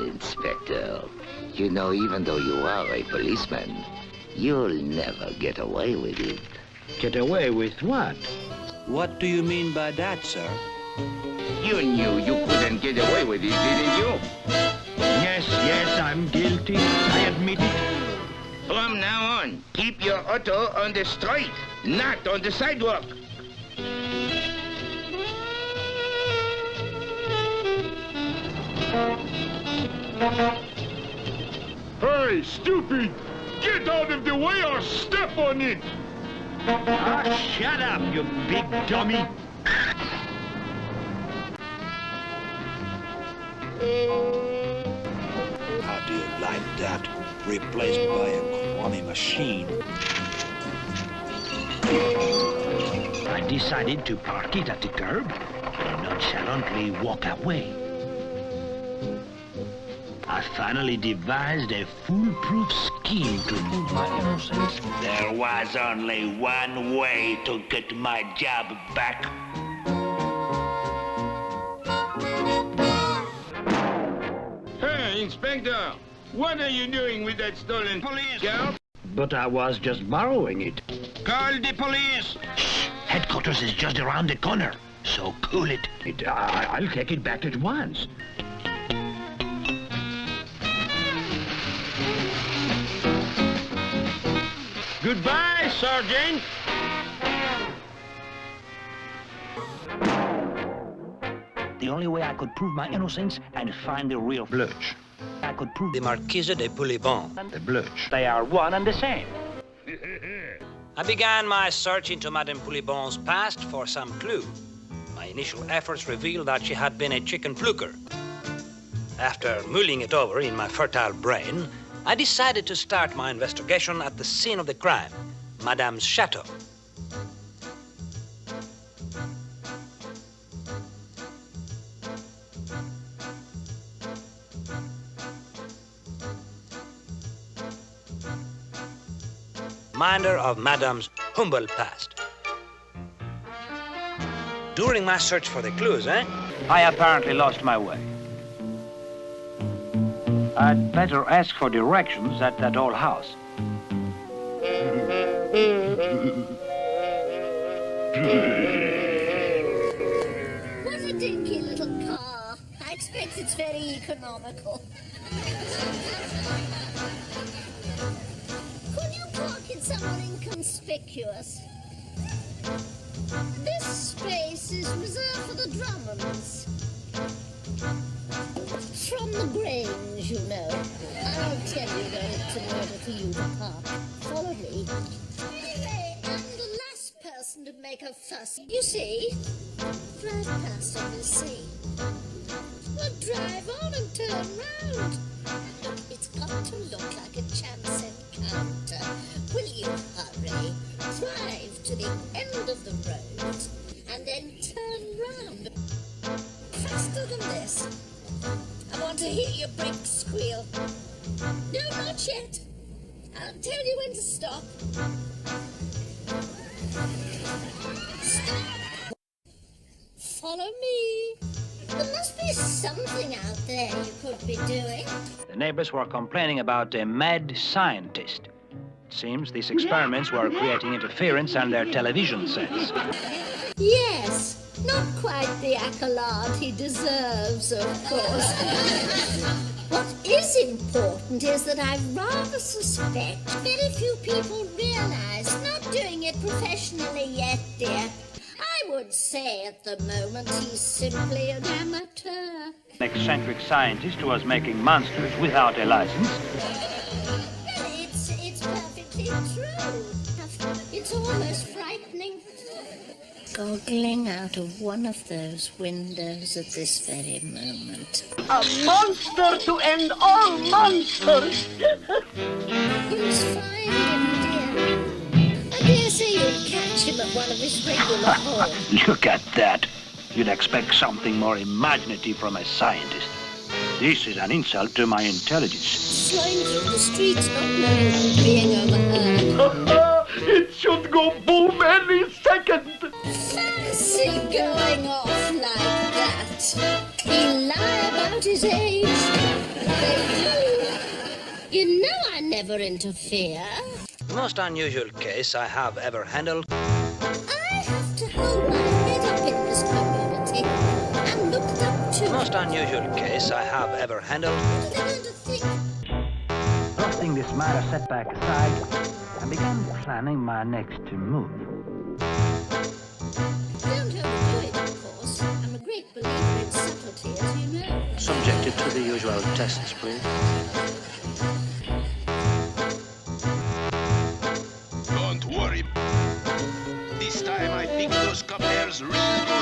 Well, Inspector, you know, even though you are a policeman, you'll never get away with it. Get away with what? What do you mean by that, sir? You knew you couldn't get away with it, didn't you? Yes, I'm guilty. I admit it. From now on, keep your auto on the street, not on the sidewalk. Hey, stupid! Get out of the way or step on it! Ah, shut up, you big dummy. How do you like that? Replaced by a crummy machine. I decided to park it at the curb and nonchalantly walk away. I finally devised a foolproof scheme to prove my innocence. There was only one way to get my job back. Hey, Inspector, what are you doing with that stolen police car? But I was just borrowing it. Call the police! Headquarters is just around the corner, so cool it. I'll take it back at once. Goodbye, Sergeant. The only way I could prove my innocence and find the real Blutch. I could prove The Marquise de Poulibon. the Blutch. They are one and the same. I began my search into Madame Poulibon's past for some clue. My initial efforts revealed that she had been a chicken fluker. After mulling it over in my fertile brain, I decided to start my investigation at the scene of the crime, Madame's chateau. Reminder of Madame's humble past. During my search for the clues, I apparently lost my way. I'd better ask for directions at that old house. What a dinky little car. I expect it's very economical. Could you park it somewhere inconspicuous? This space is reserved for the Drummonds. From the Grange, you know. I'll tell you where it's in order for you to park. Follow me. Hey, I'm the last person to make a fuss. You see? Drive past and we'll see. Well, drive on and turn round. Look, it's got to look like a chance encounter. Will you hurry? Drive to the end of the road and then turn round. Faster than this. I want to hear your brakes squeal. No, not yet. I'll tell you when to stop. Stop. Follow me. There must be something out there you could be doing. The neighbors were complaining about a mad scientist. It seems these experiments were creating interference on their television sets. Yes. Not quite the accolade he deserves, of course. What is important is that I rather suspect very few people realize, not doing it professionally yet, dear. I would say at the moment he's simply an amateur. An eccentric scientist who was making monsters without a license. Well, it's perfectly true. It's almost frightening. Goggling out of one of those windows at this very moment. A monster to end all monsters! You'll find him, dear. I dare say you'll catch him at one of his regular haunts. Look at that. You'd expect something more imaginative from a scientist. This is an insult to my intelligence. Slowing through the streets, not knowing I'm being overheard. It should go boom any second! Fancy going off like that. He lie about his age. They do. You know I never interfere. The most unusual case I have ever handled. I have to hold my head up in this community and looked up to. The most unusual case I have ever handled. What are they going to think? Thrusting this minor setback aside, I began planning my next move. Don't overdo it, of course. I'm a great believer in subtlety, as you know. Subjected to the usual tests, please. Don't worry. This time I think those cup hairs really